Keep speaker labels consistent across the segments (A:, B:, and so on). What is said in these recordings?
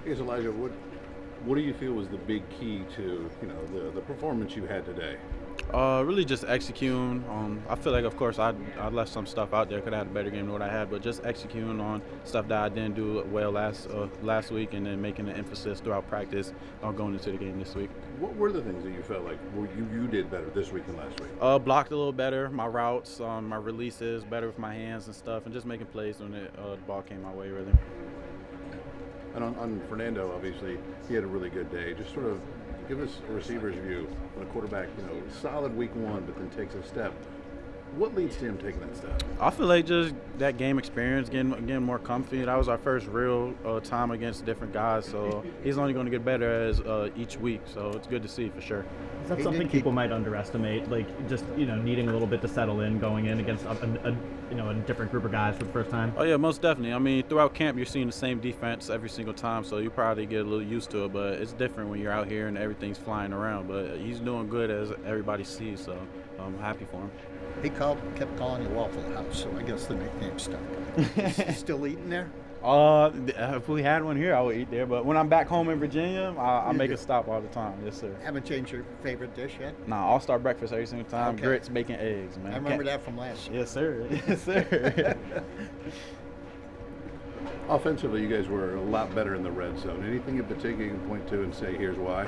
A: I guess, Elijah, what do you feel was the big key to the performance you had today?
B: Really just executing. I feel like, of course, I left some stuff out there. Could have had a better game than what I had, but just executing on stuff that I didn't do well last week, and then making an emphasis throughout practice on going into the game this week.
A: What were the things that you felt like you did better this week than last week?
B: Blocked a little better, my routes, my releases, better with my hands and stuff, and just making plays when the ball came my way, really.
A: And on Fernando, obviously, he had a really good day. Just sort of give us a receiver's view when a quarterback, solid week one, but then takes a step. What leads to him taking that step?
B: I feel like just that game experience, getting more comfy. That was our first real time against different guys, so he's only going to get better as each week. So it's good to see for sure.
C: Is that something people might underestimate? Like just needing a little bit to settle in, going in against a different group of guys for the first time.
B: Oh yeah, most definitely. I mean, throughout camp you're seeing the same defense every single time, so you probably get a little used to it. But it's different when you're out here and everything's flying around. But he's doing good as everybody sees, so I'm happy for him.
D: He kept calling you Waffle House, so I guess the nickname stuck. Is he still eating there?
B: If we had one here, I would eat there. But when I'm back home in Virginia, I make a stop all the time. Yes, sir.
D: Haven't changed your favorite dish yet?
B: Nah, all-star breakfast every single time.
D: Okay.
B: Grits, bacon, eggs, man.
D: I remember that from last year.
B: Yes, sir. Yes, sir.
A: Offensively, you guys were a lot better in the red zone. Anything in particular you can point to and say, here's why?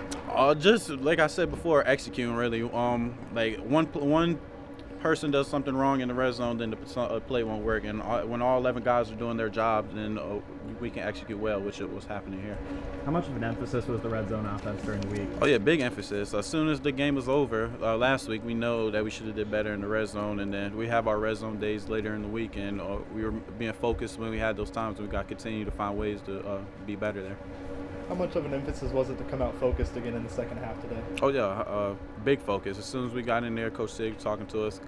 B: Just like I said before, executing really. Like one person does something wrong in the red zone, then the play won't work. And when all 11 guys are doing their job, then we can execute well, which was happening here.
C: How much of an emphasis was the red zone offense during the week?
B: Oh yeah, big emphasis. As soon as the game was over last week, we know that we should have did better in the red zone, and then we have our red zone days later in the week, and we were being focused when we had those times. We got to continue to find ways to be better there.
E: How much of an emphasis was it to come out focused again in the second half today?
B: Oh yeah, big focus. As soon as we got in there, Coach Sig talking to us,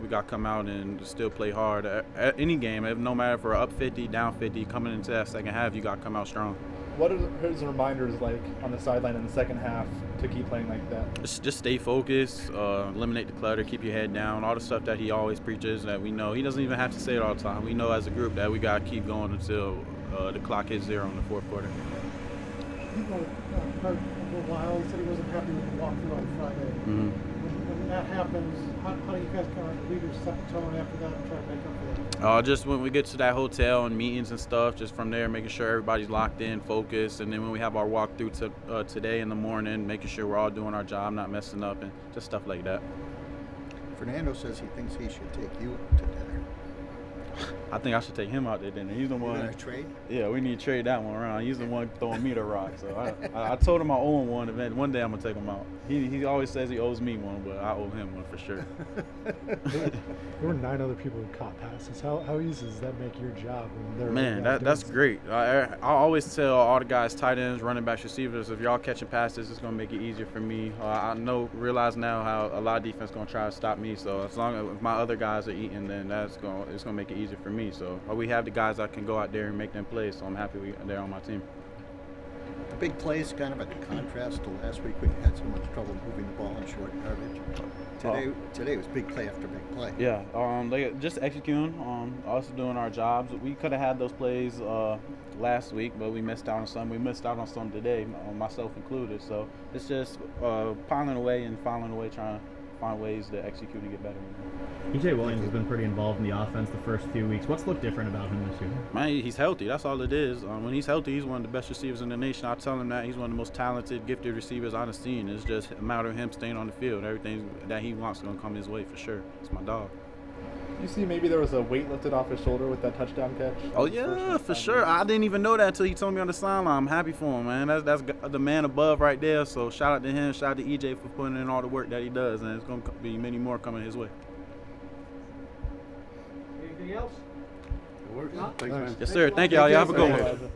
B: we got to come out and still play hard. At any game, no matter if we're up 50, down 50, coming into that second half, you got to come out strong.
E: What are his reminders like on the sideline in the second half to keep playing like that?
B: Just stay focused, eliminate the clutter, keep your head down, all the stuff that he always preaches that we know. He doesn't even have to say it all the time. We know as a group that we got to keep going until the clock hits 0 in the fourth quarter.
F: Heard a while. He said he wasn't happy with the walkthrough on Friday.
B: Mm-hmm.
F: When that happens, how do you guys kind of leave your set the tone after that and try to make up for it?
B: Just when we get to that hotel and meetings and stuff, just from there, making sure everybody's locked in, focused, and then when we have our walkthrough today in the morning, making sure we're all doing our job, not messing up, and just stuff like that.
D: Fernando says he thinks he should take you up to dinner.
B: I think I should take him out there dinner. He's the one.
D: You gonna trade?
B: Yeah, we need to trade that one around. He's the one throwing me the rock. So I told him I owe him one. Event one day I'm gonna take him out. He always says he owes me one, but I owe him one for sure.
G: There were 9 other people who caught passes. How easy does that make your job?
B: Man, that's great. I always tell all the guys, tight ends, running backs, receivers, if y'all catching passes, it's gonna make it easier for me. I realize now how a lot of defense gonna try to stop me. So as long as my other guys are eating, then it's gonna make it easier for me. So we have the guys that can go out there and make them plays. So I'm happy they're on my team.
D: The big play is kind of a contrast to last week when you had so much trouble moving the ball in short yardage. Today was big play after big play.
B: Yeah, just executing, also doing our jobs. We could have had those plays last week, but we missed out on some. We missed out on some today, myself included. So it's just piling away, trying to find ways to execute and get better.
C: E.J. Williams has been pretty involved in the offense the first few weeks. What's looked different about him this year?
B: Man, he's healthy. That's all it is. When he's healthy, he's one of the best receivers in the nation. I tell him that he's one of the most talented, gifted receivers I've seen. It's just a matter of him staying on the field. Everything that he wants is going to come his way for sure. It's my dog.
E: You see, maybe there was a weight lifted off his shoulder with that touchdown catch.
B: Oh yeah, for sure. I didn't even know that until he told me on the sideline. I'm happy for him, man. That's the man above right there. So shout out to him. Shout out to EJ for putting in all the work that he does, and it's going to be many more coming his way.
F: Anything else?
A: Thanks, man.
B: Yes, sir. Thank y'all. Y'all have a good one.